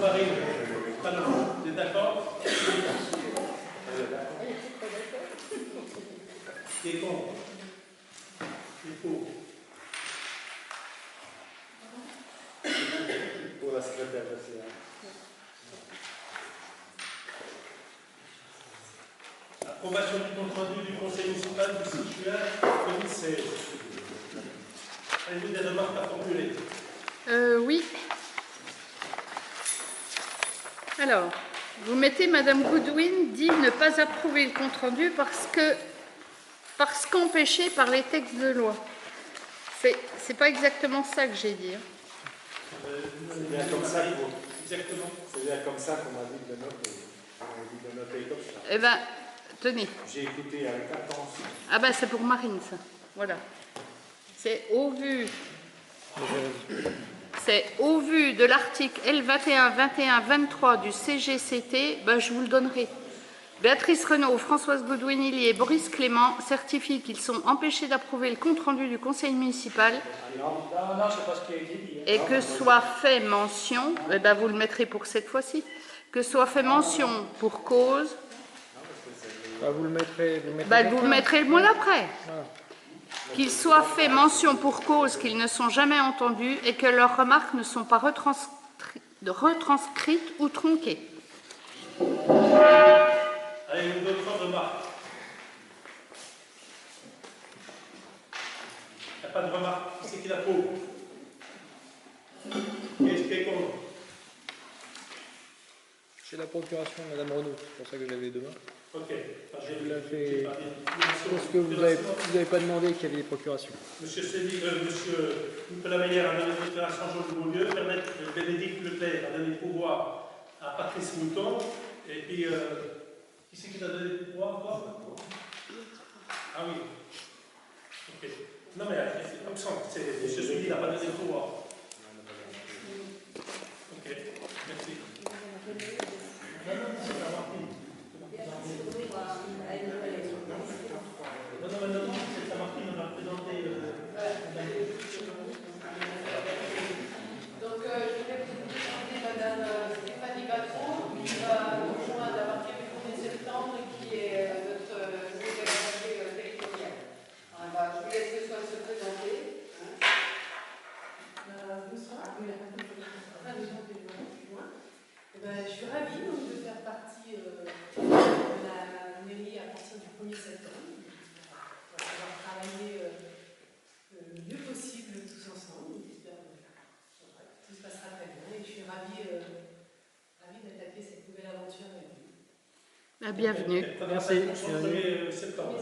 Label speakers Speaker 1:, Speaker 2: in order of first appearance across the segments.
Speaker 1: Marie, vous êtes d'accord? Qui est contre? Qui est pour?
Speaker 2: Pour la secrétaire de la
Speaker 1: Approbation du compte rendu du conseil municipal du 6 juin 2016. Avez-vous des remarques à formuler?
Speaker 3: Oui. Alors, vous mettez Madame Goodwin dit ne pas approuver le compte rendu parce qu'empêché par les textes de loi. C'est pas exactement ça que j'ai dit.
Speaker 2: C'est bien comme ça
Speaker 1: Exactement.
Speaker 2: C'est bien comme ça qu'on m'a dit de noter. On m'a dit de noter comme ça.
Speaker 3: Eh bien, tenez.
Speaker 2: J'ai écouté avec attention.
Speaker 3: Ah ben c'est pour Marine ça. Voilà. C'est au vu de l'article L21 21 23 du CGCT, ben, je vous le donnerai. Béatrice Renaud, Françoise Goudouin-Illier et Boris Clément certifient qu'ils sont empêchés d'approuver le compte-rendu du conseil municipal et que soit fait mention, eh ben, vous le mettrez pour cette fois-ci, que soit fait mention pour cause.
Speaker 4: Vous le mettrez
Speaker 3: le mot d'après. Voilà. Qu'il soit fait mention pour cause qu'ils ne sont jamais entendus et que leurs remarques ne sont pas retranscrites ou tronquées.
Speaker 1: Allez, une autre remarque. Il n'y a pas de remarque. Qui c'est qui l'approuve? Qui est-ce qui est contre?
Speaker 4: C'est la procuration, Madame Renaud, c'est pour ça que j'avais demain.
Speaker 1: Ok.
Speaker 4: Je vous l'ai fait. Parce que vous n'avez pas demandé qu'il y avait des procurations.
Speaker 1: Monsieur Nicolas Meyer a donné une déclaration Jean de Beaulieu, permettre Bénédicte Leclerc a donné le pouvoir à Patrice Mouton, et puis qui c'est qui t'a donné le pouvoir encore? Ah oui. Ok. Non mais c'est absent, monsieur Souli n'a pas donné le pouvoir. Ok, merci. Non, c'est pas marqué. Non, c'est ça Martine, on a présenté.
Speaker 5: Donc, je vais vous présenter Madame Stéphanie Batron, qui va nous rejoindre à partir du 1er septembre et qui est notre secrétaire territorial. Je vous laisse le soin de se présenter. Bonsoir. Je suis ravie donc, de faire partie de la mairie à partir du 1er septembre. On va pouvoir travailler le mieux possible tous ensemble. J'espère que tout se passera très bien. Et je suis ravie d'attaquer cette nouvelle aventure avec vous.
Speaker 3: Bienvenue.
Speaker 4: Merci.
Speaker 1: 1er septembre.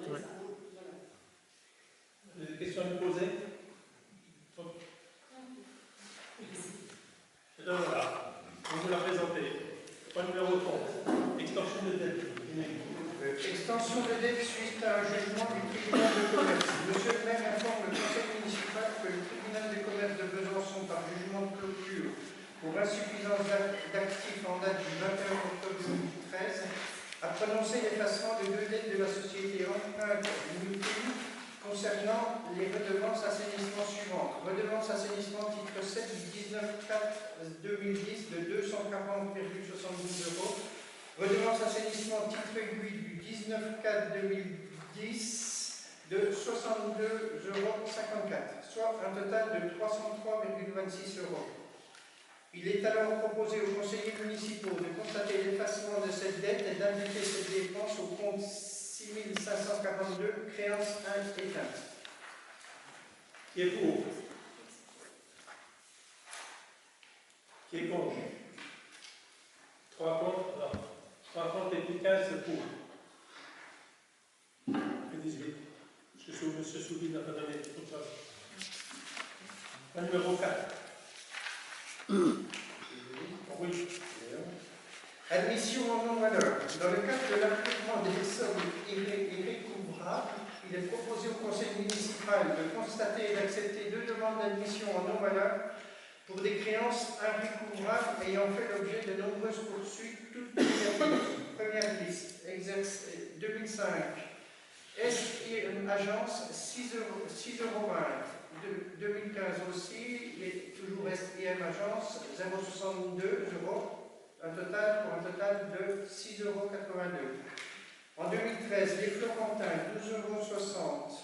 Speaker 5: Voilà.
Speaker 1: Des questions à me poser? Et donc voilà, on vous l'a présenté. Point numéro 30, extension de dette.
Speaker 6: Extension de dette suite à un jugement du tribunal de commerce. Monsieur le maire informe le conseil municipal que le tribunal de commerce de Besançon, par jugement de clôture pour insuffisance d'actifs en date du 21 octobre 2013, a prononcé l'effacement de deux dettes de la société Empreinte Unity concernant les redevances assainissement suivantes. Redevance assainissement titre 7 du 19/4/2010 de 240,72 €. Redevance assainissement titre 8 du 19/4/2010 de 62,54 €, soit un total de 303,26 €. Il est alors proposé aux conseillers municipaux de constater l'effacement de cette dette et d'indiquer cette dépense au compte 6542, créance éteinte.
Speaker 1: Qui est pour? Qui est contre? 3 contre? Non. 3 contre et puis 15 c'est pour. Et 18. Monsieur Soubi n'a pas donné autre chose. Numéro 4. Oui.
Speaker 6: Admission en non-valeur. Dans le cadre de l'appliquement des sommes irrécouvrables, il est proposé au conseil municipal de constater et d'accepter deux demandes d'admission en non-valeur pour des créances irrécouvrables ayant fait l'objet de nombreuses poursuites, toutes négatives. Première liste, exercice 2005. Agence 6,20 €. 2015 aussi, il est toujours Tour SPM Agence, 0,62 €, pour un total de 6,82 €. En 2013, les Florentins, 12,60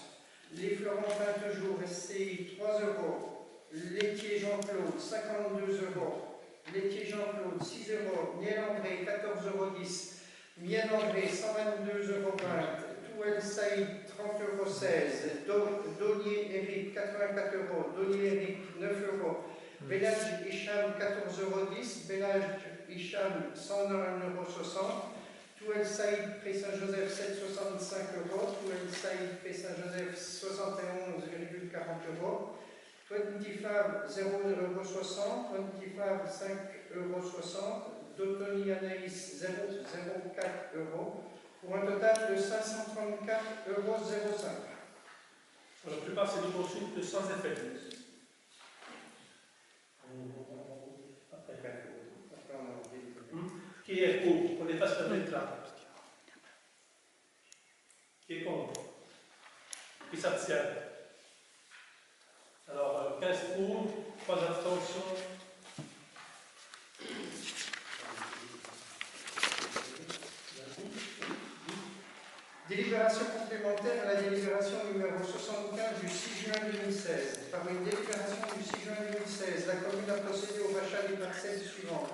Speaker 6: €. Les Florentins toujours, SCI, 3 €. Laitier Jean-Claude, 52 €. Laitier Jean-Claude, 6 €. Miel André, 14,10 €. Miel André, 122,20 €. Touel Saïd, 30,16 €. Donier Eric, 84 €. Donier Eric, 9 €. Bellage Hicham, 14,10 €. Bellage Hicham, 101,60 €. Touel Saïd, Pré Saint-Joseph, 7,65 €. Touel Saïd, Pré Saint-Joseph, 71,40 €. Twentifab, 0,60 €. Twentifab, 5,60 €. Dotoni Anaïs, 0,04 €. Pour un total de 534,05 €.
Speaker 1: Pour la plupart, c'est des consultes sans effet. Qui est pour qu'on dépasse la tête là? Qui est contre? Qui s'abstient? Alors, 15 pour, 3 abstentions.
Speaker 6: Délibération complémentaire à la délibération numéro 75 du 6 juin 2016. Par une délibération du 6 juin 2016, la commune a procédé au rachat des parcelles suivantes.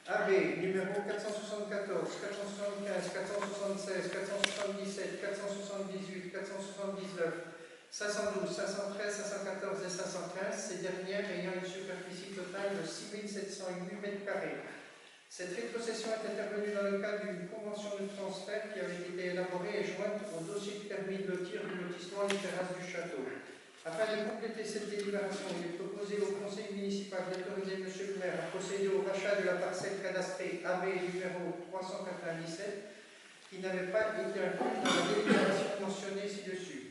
Speaker 6: AB, numéro 474, 475, 476, 477, 478, 479, 512, 513, 514 et 515, ces dernières ayant une superficie totale de 6 708 m². Cette rétrocession est intervenue dans le cadre d'une convention de transfert qui avait été élaborée et jointe au dossier de permis de lotir du lotissement Les Terrasses du Château. Afin de compléter cette délibération, il est proposé au conseil municipal d'autoriser M. le maire à procéder au rachat de la parcelle cadastrée AB numéro 397 qui n'avait pas été incluse dans la délibération mentionnée ci-dessus.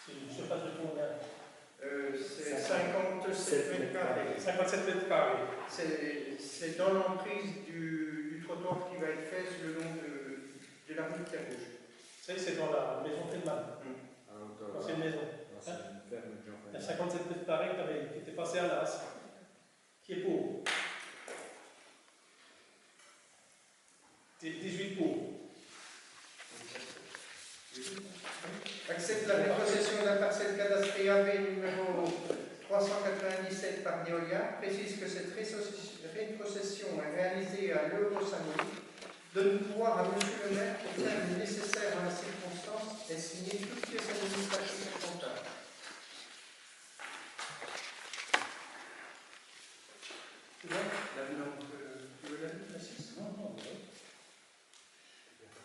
Speaker 1: Je ne sais pas de combien.
Speaker 6: C'est 57 m².
Speaker 1: 57 m².
Speaker 6: C'est dans l'emprise du trottoir qui va être fait sur le long de la rue Pierre Rouge.
Speaker 1: C'est dans la maison Feldman. L'ancienne maison. Il y a 57 m² qui était passé à l'as. Qui est pour? 18 pour.
Speaker 6: Accepte la rétrocession de la parcelle cadastrée AB numéro 397 par Neolia. Précise que cette rétrocession est réalisée à l'euro symbolique. Donne pouvoir à M. le maire pour faire le nécessaire en la circonstance et signer toutes pièces administratives et comptables.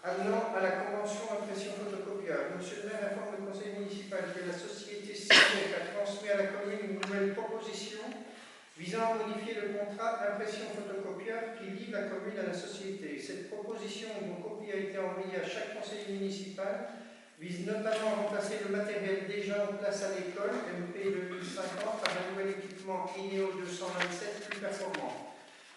Speaker 6: Avenant à la convention impression photocopieur, M. le maire informe le conseil municipal que la société CIEC a transmis à la commune une nouvelle proposition visant à modifier le contrat impression photocopieur qui lie la commune à la société. Cette proposition, dont copie a été envoyée à chaque conseil municipal, vise notamment à remplacer le matériel déjà en place à l'école, MP 2050, par un nouvel équipement INEO 227 plus performant.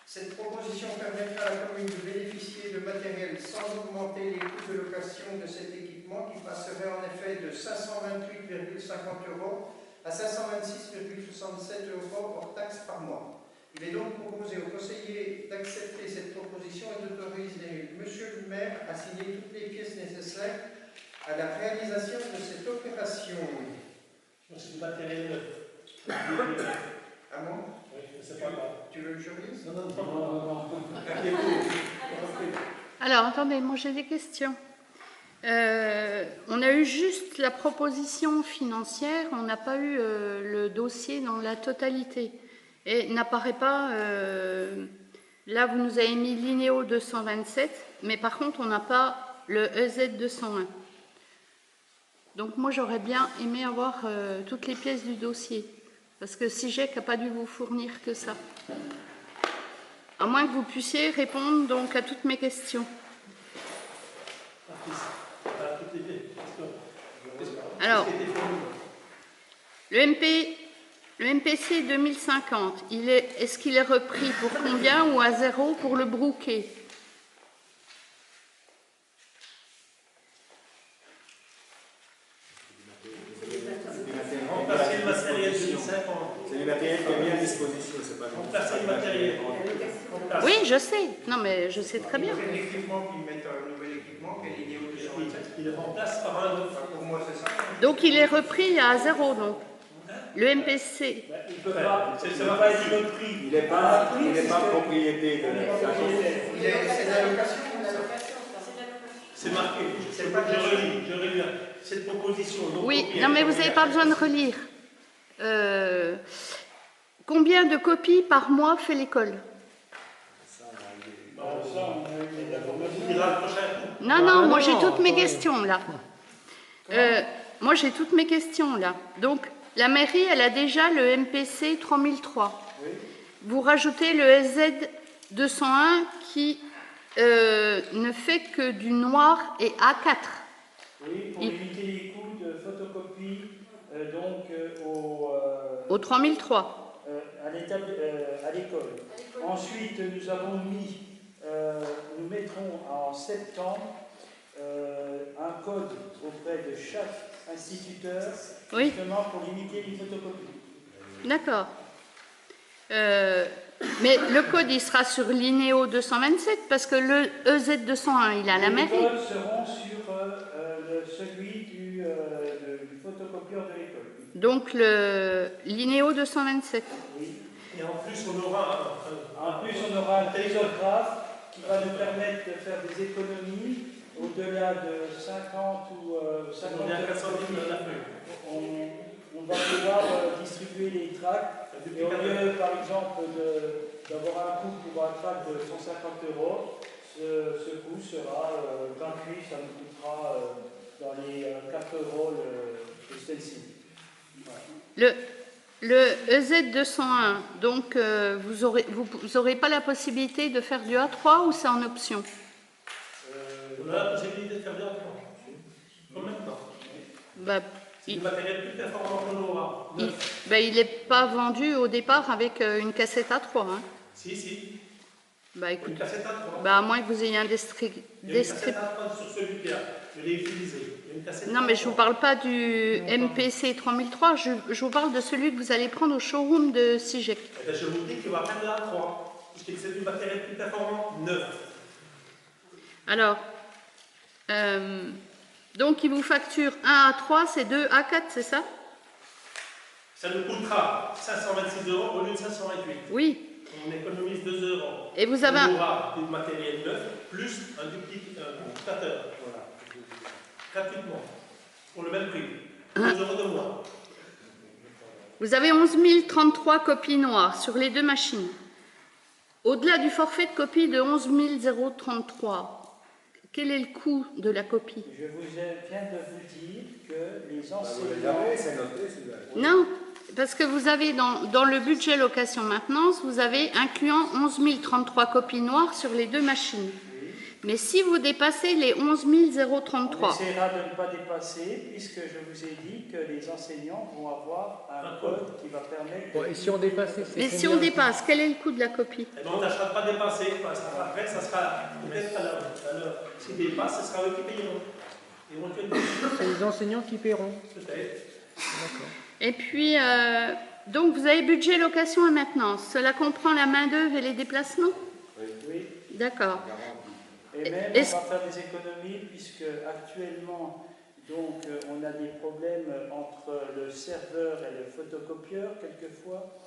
Speaker 6: Cette proposition permettra à la commune de bénéficier de matériel sans augmenter les coûts de location de cet équipement qui passerait en effet de 528,50 € à 526,67 € hors taxe par mois. Il est donc proposé aux conseillers d'accepter cette proposition et d'autoriser M. le maire à signer toutes les pièces nécessaires à la réalisation de cette opération.
Speaker 1: C'est du matériel neuf.
Speaker 6: Ah bon?
Speaker 1: Oui, c'est pas grave.
Speaker 6: Tu veux que je lise?
Speaker 1: Non.
Speaker 3: Alors, attendez, moi j'ai des questions. On a eu juste la proposition financière, on n'a pas eu le dossier dans la totalité. Et n'apparaît pas, là vous nous avez mis l'INEO 227, mais par contre on n'a pas le EZ 201. Donc moi j'aurais bien aimé avoir toutes les pièces du dossier, parce que SIGEC n'a pas dû vous fournir que ça. À moins que vous puissiez répondre donc à toutes mes questions. Alors, le MPC 2050, est-ce qu'il est repris pour combien ou à 0 pour le brouquet?
Speaker 1: Remplacer le matériel 2050.
Speaker 2: C'est les matériel qui est mis à disposition, c'est pas
Speaker 1: Remplacer le matériel.
Speaker 3: Oui, je sais. Non, mais je sais très bien.
Speaker 6: Ils mettent l'équipement, qu'ils mettent un nouvel équipement qui est lié au 227.
Speaker 1: Il le remplace par un autre.
Speaker 6: Pour moi, c'est ça.
Speaker 3: Donc, il est repris à 0, donc. Le MPC.
Speaker 7: Il ne peut pas,
Speaker 1: C'est
Speaker 7: ça va pas être notre prix.
Speaker 2: Il n'est pas propriété de l'agence.
Speaker 6: C'est de l'allocation.
Speaker 1: C'est marqué. C'est pas que je relis bien. Cette proposition.
Speaker 3: Oui, non, mais vous n'avez pas besoin de relire. Combien de copies par mois fait l'école? Non, non, moi j'ai toutes mes questions là. Moi j'ai toutes mes questions là. Donc la mairie, elle a déjà le MPC 3003. Vous rajoutez le SZ 201 qui ne fait que du noir et A4.
Speaker 7: Oui, pour éviter les coûts de photocopie
Speaker 3: Au 3003.
Speaker 7: à l'école. Ensuite, nous mettrons en septembre un code auprès de chaque instituteur,
Speaker 3: Oui.
Speaker 7: justement pour limiter les photocopies.
Speaker 3: D'accord. Mais le code, il sera sur l'INEO 227 parce que le EZ 201, il est à la mairie.
Speaker 7: Les codes seront sur celui du photocopieur de l'école.
Speaker 3: Donc l'INEO 227.
Speaker 7: Oui.
Speaker 1: Et en plus, on aura
Speaker 7: un télésographe qui va nous permettre de faire des économies au-delà de 50 ou 50
Speaker 1: on est à 400 000 à la feuille.
Speaker 7: on va pouvoir distribuer les tracts. Et au lieu, par exemple, d'avoir un coût pour un tract de 150 €, ce coût sera gratuit. Ça nous coûtera dans les 4 € le stencil. Voilà.
Speaker 3: Le EZ 201, donc vous aurez pas la possibilité de faire du A3 ou c'est en option?
Speaker 1: On a la possibilité de faire bien autrement. Comme maintenant.
Speaker 3: Bah,
Speaker 1: C'est du matériel plus performant qu'on aura.
Speaker 3: il n'est pas vendu au départ avec une cassette A3. Hein.
Speaker 1: Si.
Speaker 3: Bah écoute,
Speaker 1: Une cassette A3.
Speaker 3: bah, à moins que vous ayez un
Speaker 1: Il y a une cassette A3 sur celui-là. Je l'ai utilisé.
Speaker 3: Non, mais je ne vous parle pas du MPC 3003, je vous parle de celui que vous allez prendre au showroom de CIGEC.
Speaker 1: Eh bien, je vous dis qu'il va prendre la A3, puisque c'est du matériel plus performant neuf.
Speaker 3: Alors, donc il vous facture un A3, c'est 2 A4, c'est ça?
Speaker 1: Ça nous coûtera 526 € au lieu de 528.
Speaker 3: Oui.
Speaker 1: On économise 2 €.
Speaker 3: Et vous avez
Speaker 1: on aura du matériel neuf, plus un duplicateur. Voilà. Gratuitement. Pour le même prix. 2 € de moins.
Speaker 3: Vous avez 11 033 copies noires sur les deux machines. Au-delà du forfait de copie de 11 033, quel est le coût de la copie?
Speaker 7: Je viens de vous dire que les enseignants...
Speaker 2: C'est noté, celui-là.
Speaker 3: Non, parce que vous avez dans le budget location maintenance, vous avez incluant 11 033 copies noires sur les deux machines. Mais si vous dépassez les 11 033...
Speaker 7: On essaiera de ne pas dépasser, puisque je vous ai dit que les enseignants vont avoir un code qui va permettre...
Speaker 4: Bon, et si on dépasse, c'est
Speaker 3: Mais si
Speaker 4: combien?
Speaker 3: on dépasse, quel est le coût de la copie?
Speaker 1: Eh bien, on n'achètera pas dépasser, parce qu'après, ça sera peut-être à l'heure. S'il dépasse, ce sera eux qui payeront.
Speaker 4: C'est les enseignants qui paieront.
Speaker 1: Peut-être.
Speaker 4: D'accord.
Speaker 3: Et puis, donc vous avez budget location et maintenance. Cela comprend la main-d'œuvre et les déplacements?
Speaker 7: Oui.
Speaker 3: D'accord.
Speaker 7: Et même, on va faire des économies, puisque actuellement, donc, on a des problèmes entre le serveur et le photocopieur, quelquefois.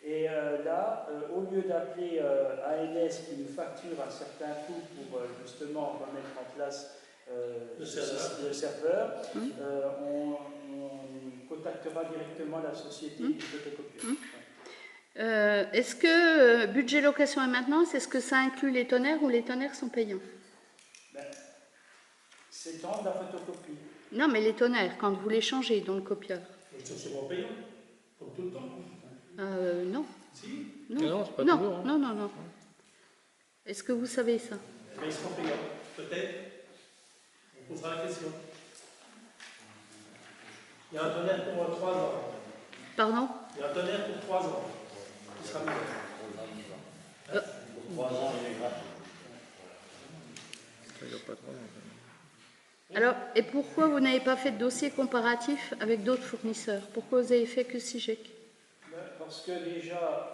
Speaker 7: Et là, au lieu d'appeler ANS qui nous facture un certain coût pour justement remettre en place le serveur, on contactera directement la société du photocopieur.
Speaker 3: Est-ce que budget location et maintenance, est-ce que ça inclut les tonnerres ou les tonnerres sont payants?
Speaker 7: C'est dans la photocopie.
Speaker 3: Non, mais les tonnerres, quand vous les changez dans le copieur.
Speaker 1: Ils sont souvent payants, comme tout le temps.
Speaker 3: Non.
Speaker 1: Si.
Speaker 4: Non, c'est pas
Speaker 3: non,
Speaker 4: toujours, hein.
Speaker 3: non. Est-ce que vous savez ça?
Speaker 1: Mais ils seront payants, peut-être. On posera la question. Il y a un tonnerre pour 3 ans.
Speaker 3: Pardon?
Speaker 1: Il y a un tonnerre pour 3 ans. Il sera mis.
Speaker 2: Pour 3 ans, il est gratuit.
Speaker 4: Ça dure pas trop.
Speaker 3: Alors, et pourquoi vous n'avez pas fait de dossier comparatif avec d'autres fournisseurs? Pourquoi vous avez fait que CIGEC?
Speaker 7: Parce parce que déjà,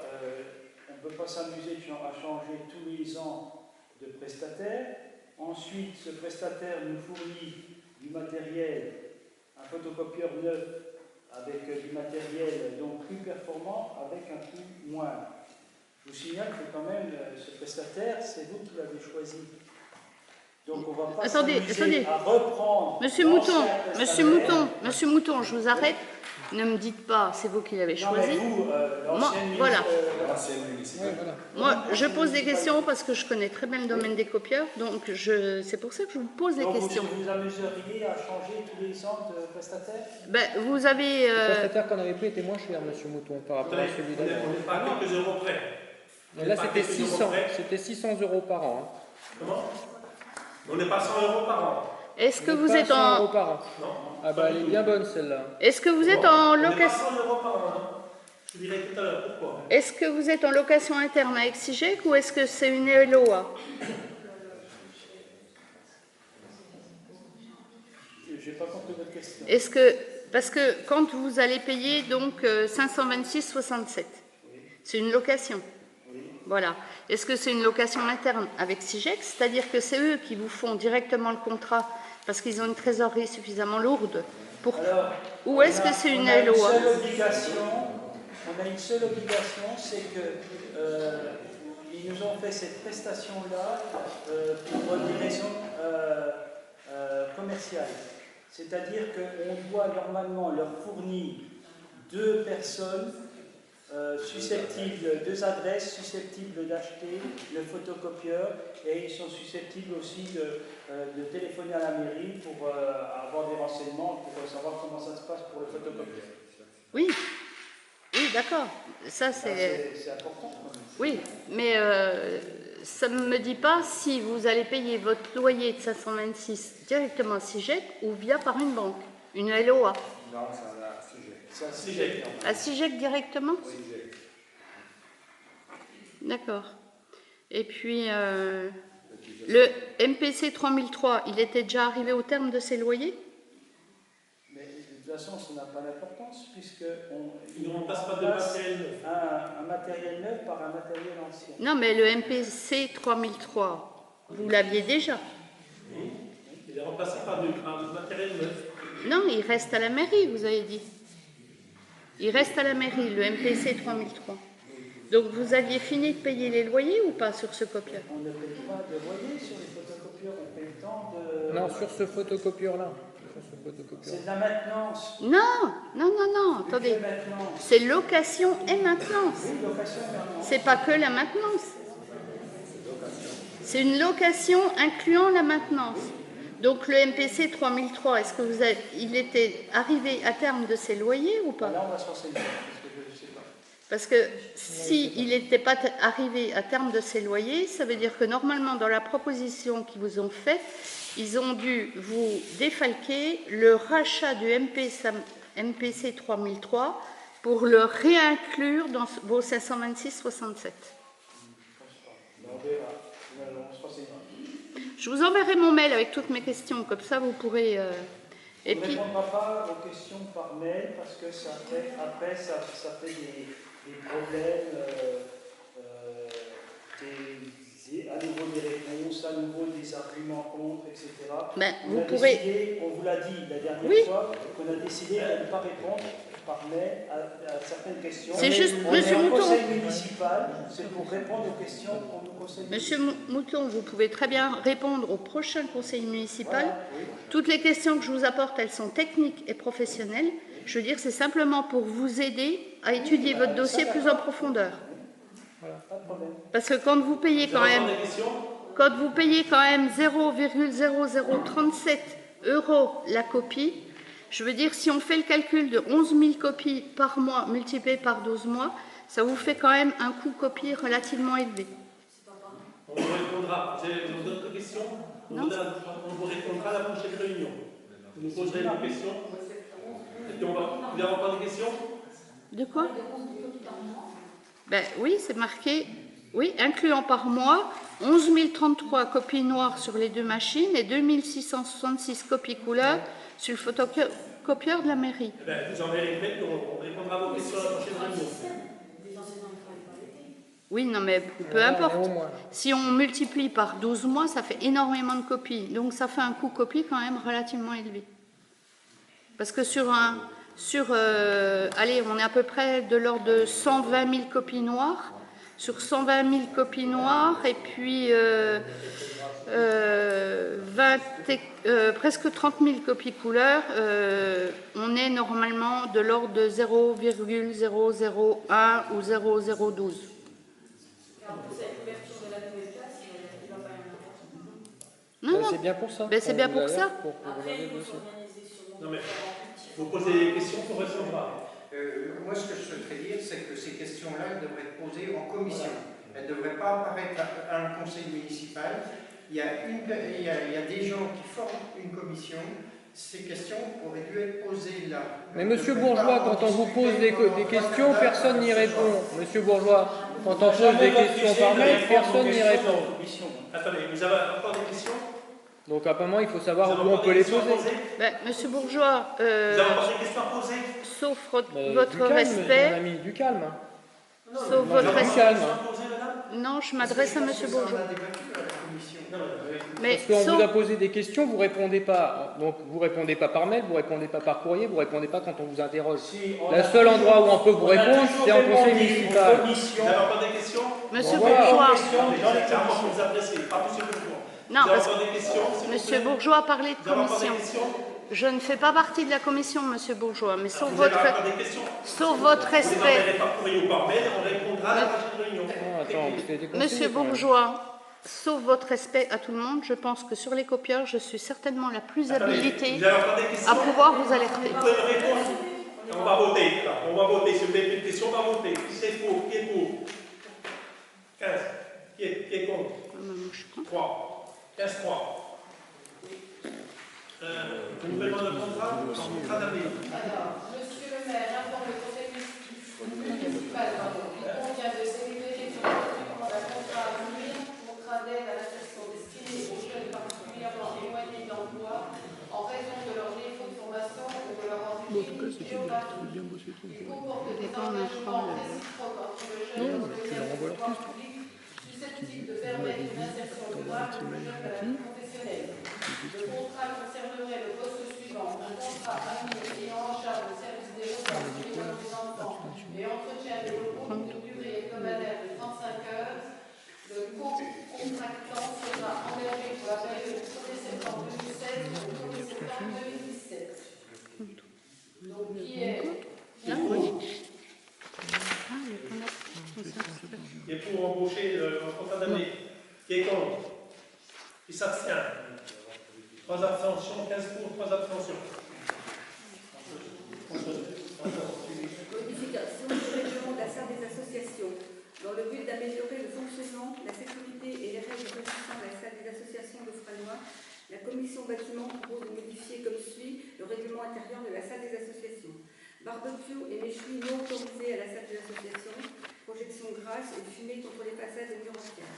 Speaker 7: on ne peut pas s'amuser à changer tous les ans de prestataire. Ensuite, ce prestataire nous fournit du matériel, un photocopieur neuf avec du matériel donc plus performant, avec un coût moindre. Je vous signale que quand même, ce prestataire, c'est vous qui l'avez choisi. Donc on va pas s'amuser à reprendre.
Speaker 3: Monsieur Mouton, je vous arrête. Ne me dites pas, c'est vous qui l'avez choisi. Voilà. Moi, je pose des questions parce que je connais très bien le domaine des copieurs, donc c'est pour ça que je vous pose des questions.
Speaker 7: Vous vous amuseriez à changer tous les ans de prestataire?
Speaker 3: Vous avez...
Speaker 4: Le prestataire qu'on avait pris était moins cher, monsieur Mouton, par rapport à celui d'avant.
Speaker 1: On n'est pas à quelques euros près.
Speaker 4: Là, c'était 600 euros par an. Hein.
Speaker 1: Comment? On n'est pas 100 euros par an.
Speaker 3: Est-ce que vous êtes
Speaker 4: 100 euros par an.
Speaker 1: Non.
Speaker 4: Ah bah elle est bien bonne celle-là.
Speaker 3: Est-ce que vous êtes en location?
Speaker 1: On n'est pas 100 euros par an. Hein. Je dirais tout à l'heure pourquoi.
Speaker 3: Est-ce que vous êtes en location interne avec SIGEC ou est-ce que c'est une LOA?
Speaker 7: Je n'ai pas compris votre question.
Speaker 3: Est-ce que... Parce que quand vous allez payer donc 526,67, c'est une location. Voilà. Est-ce que c'est une location interne avec SIGEC, c'est-à-dire que c'est eux qui vous font directement le contrat parce qu'ils ont une trésorerie suffisamment lourde pour...
Speaker 7: Alors,
Speaker 3: ou est-ce que c'est une LOA?
Speaker 7: On a une seule obligation, c'est que ils nous ont fait cette prestation-là pour des raisons commerciales. C'est-à-dire qu'on doit normalement leur fournir 2 personnes susceptibles, 2 adresses susceptibles d'acheter le photocopieur, et ils sont susceptibles aussi de téléphoner à la mairie pour avoir des renseignements, pour savoir comment ça se passe pour le photocopieur.
Speaker 3: Oui, oui, d'accord. Ça,
Speaker 7: c'est important.
Speaker 3: Oui, mais ça ne me dit pas si vous allez payer votre loyer de 526 directement à SIGEC ou via par une banque, une LOA.
Speaker 2: Non, c'est à SIGEC.
Speaker 7: C'est à SIGEC.
Speaker 3: À SIGEC directement? D'accord. Et puis, le MPC 3003, il était déjà arrivé au terme de ses loyers?
Speaker 7: Mais de toute façon, ça n'a pas d'importance, puisqu'on
Speaker 1: ne remplace pas de matériel neuf.
Speaker 7: Un matériel neuf par un matériel ancien.
Speaker 3: Non, mais le MPC 3003, vous l'aviez déjà?
Speaker 1: Oui. Il est remplacé par du matériel neuf.
Speaker 3: Non, il reste à la mairie, vous avez dit. Il reste à la mairie, le MPC 3003. Donc, vous aviez fini de payer les loyers ou pas sur ce copieur?
Speaker 7: On ne paye pas de loyer sur les photocopieurs, on paye tant de...
Speaker 4: Non, sur ce photocopieur-là.
Speaker 7: C'est de la maintenance.
Speaker 3: Non, attendez. C'est location et maintenance.
Speaker 7: Oui, location et maintenance.
Speaker 3: C'est pas que la maintenance. C'est une location incluant la maintenance. Donc le MPC 3003, est-ce que il était arrivé à terme de ses loyers ou pas?
Speaker 7: Là, on va se renseigner, parce que je ne sais pas.
Speaker 3: Parce que s'il n'était pas arrivé à terme de ses loyers, ça veut dire que normalement, dans la proposition qu'ils vous ont faite, ils ont dû vous défalquer le rachat du MPC 3003 pour le réinclure dans vos 526,67. Je vous enverrai mon mail avec toutes mes questions, comme ça vous pourrez...
Speaker 7: On ne répondra pas aux questions par mail parce que ça fait des problèmes, à nouveau des réponses, à nouveau des arguments contre, etc. On vous l'a dit la dernière fois, qu'on a décidé de ne pas répondre par mail à certaines questions.
Speaker 3: C'est juste, Monsieur Mouton.
Speaker 7: Conseil municipal, c'est pour répondre aux questions qu'on nous conseille.
Speaker 3: Monsieur Mouton, vous pouvez très bien répondre au prochain conseil municipal.
Speaker 7: Voilà, oui.
Speaker 3: Toutes les questions que je vous apporte, elles sont techniques et professionnelles. Je veux dire, c'est simplement pour vous aider à étudier votre dossier plus en profondeur.
Speaker 7: Voilà, pas de problème.
Speaker 3: Parce que quand vous payez quand même 0,0037 € la copie, je veux dire, si on fait le calcul de 11 000 copies par mois multiplié par 12 mois, ça vous fait quand même un coût copie relativement élevé.
Speaker 1: On vous répondra. Vous avez d'autres questions? On vous répondra à la prochaine réunion. Vous nous poserez des questions. Et puis vous n'avez pas de questions?
Speaker 3: De quoi? Ben oui, c'est marqué, oui, incluant par mois 11 033 copies noires sur les 2 machines et 2 666 copies couleurs sur le photocopieur de la mairie.
Speaker 1: Vous enverrez une mail, on répondra à vos questions à la prochaine réunion.
Speaker 3: Oui, non, mais peu
Speaker 4: Voilà,
Speaker 3: importe.
Speaker 4: mais au moins.
Speaker 3: Si on multiplie par 12 mois, ça fait énormément de copies. Donc ça fait un coût copie quand même relativement élevé. Parce que allez, on est à peu près de l'ordre de 120 000 copies noires. Sur 120 000 copies noires, et puis presque 30 000 copies couleurs, on est normalement de l'ordre de 0,001 ou 0,012. Non,
Speaker 4: C'est bien pour ça.
Speaker 3: Ben, c'est bien pour ça.
Speaker 4: Pour regarder le dossier.
Speaker 1: Non, mais vous posez des questions pour répondre.
Speaker 6: Moi, ce que je souhaiterais dire, c'est que ces questions-là, elles devraient être posées en commission. Elles ne devraient pas apparaître à un conseil municipal. Il y a des gens qui forment une commission. Ces questions auraient dû être posées là.
Speaker 4: Mais Monsieur Bourgeois, quand on vous pose des questions, personne n'y répond. Monsieur Bourgeois, quand on pose des questions par mail, personne n'y répond.
Speaker 1: Attendez, vous avez encore des questions?
Speaker 4: Donc apparemment, il faut savoir où on peut les poser.
Speaker 3: Ben, Monsieur Bourgeois,
Speaker 1: Vous avez encore des questions à poser?
Speaker 3: sauf
Speaker 4: Mais
Speaker 3: votre
Speaker 4: du calme,
Speaker 3: respect,
Speaker 4: mon ami, du calme.
Speaker 3: sauf votre
Speaker 4: Du
Speaker 3: respect.
Speaker 4: calme.
Speaker 3: Non, je m'adresse à Monsieur Bourgeois. Mais
Speaker 4: Parce qu'on
Speaker 3: sauf,
Speaker 4: vous a posé des questions, vous répondez pas. Donc vous répondez pas par mail, vous répondez pas par courrier, vous répondez pas quand on vous interroge. Le seul endroit où on peut vous répondre, c'est en conseil municipal.
Speaker 1: Vous avez encore des questions?
Speaker 3: Monsieur
Speaker 4: Bon, voilà.
Speaker 3: Bourgeois,
Speaker 1: Vous adressez, pas Monsieur Bourgeois.
Speaker 3: non,
Speaker 1: Vous avez
Speaker 3: parce
Speaker 1: encore des questions? s'il vous
Speaker 3: Monsieur
Speaker 1: plaît?
Speaker 3: Bourgeois parlait de
Speaker 1: Vous avez encore des
Speaker 3: commission.
Speaker 1: questions?
Speaker 3: Je ne fais pas partie de la commission, Monsieur Bourgeois, mais sauf
Speaker 1: Vous avez
Speaker 3: votre,
Speaker 1: encore des questions?
Speaker 3: sauf votre
Speaker 1: Vous les
Speaker 3: respect.
Speaker 1: enverrez par courrier ou par mail, on répondra à la prochaine réunion.
Speaker 4: Ah, attends, vous avez des conseillers,
Speaker 3: Monsieur
Speaker 4: quand même.
Speaker 3: Bourgeois, sauf votre respect à tout le monde, je pense que sur les copieurs, je suis certainement la plus habilitée
Speaker 1: Vous avez encore des questions?
Speaker 3: à pouvoir vous alerter.
Speaker 1: Vous pouvez me répondre? On va voter. Là. On va voter. Si vous avez une question, on va voter. Qui c'est pour? Qui est pour? 15. Qui est contre?
Speaker 3: Moi, je suis contre.
Speaker 1: 3. 15-3. Renouvellement de contrat d'avenir.
Speaker 5: Alors, Monsieur le maire informe le conseil municipal qu'il convient de célébrer sur le recrutement d'un contrat à venir, contrat d'aide à l'insertion destiné aux jeunes particulièrement éloignés d'emploi en raison de leur défaut de formation ou de leur origine géographique. Il comporte des engagements réciproques entre le jeune et le pouvoir public susceptibles de permettre une insertion durable du jeune de la vie professionnelle. Le contrat concernerait le poste suivant, un contrat avenir ayant en charge le service des ressources minimum des enfants et entretien des locaux pour une durée hebdomadaire de 35 heures. Le co-contractant sera engagé pour la période du 1er septembre 2016 au 1er septembre 2017. Donc, qui est
Speaker 1: Qui est pour embaucher un contrat d'avenir? Qui est contre? Qui s'abstient? 3 abstentions, 15 pour, 3 abstentions.
Speaker 8: Modification du règlement de la salle des associations. Dans le but d'améliorer le fonctionnement, la sécurité et les règles régissant la salle des associations de Franois, la commission bâtiment propose de modifier comme suit le règlement intérieur de la salle des associations. Barbecue et méchoui non autorisés à la salle des associations, projection grasse et fumée contre les façades et murs en pierre.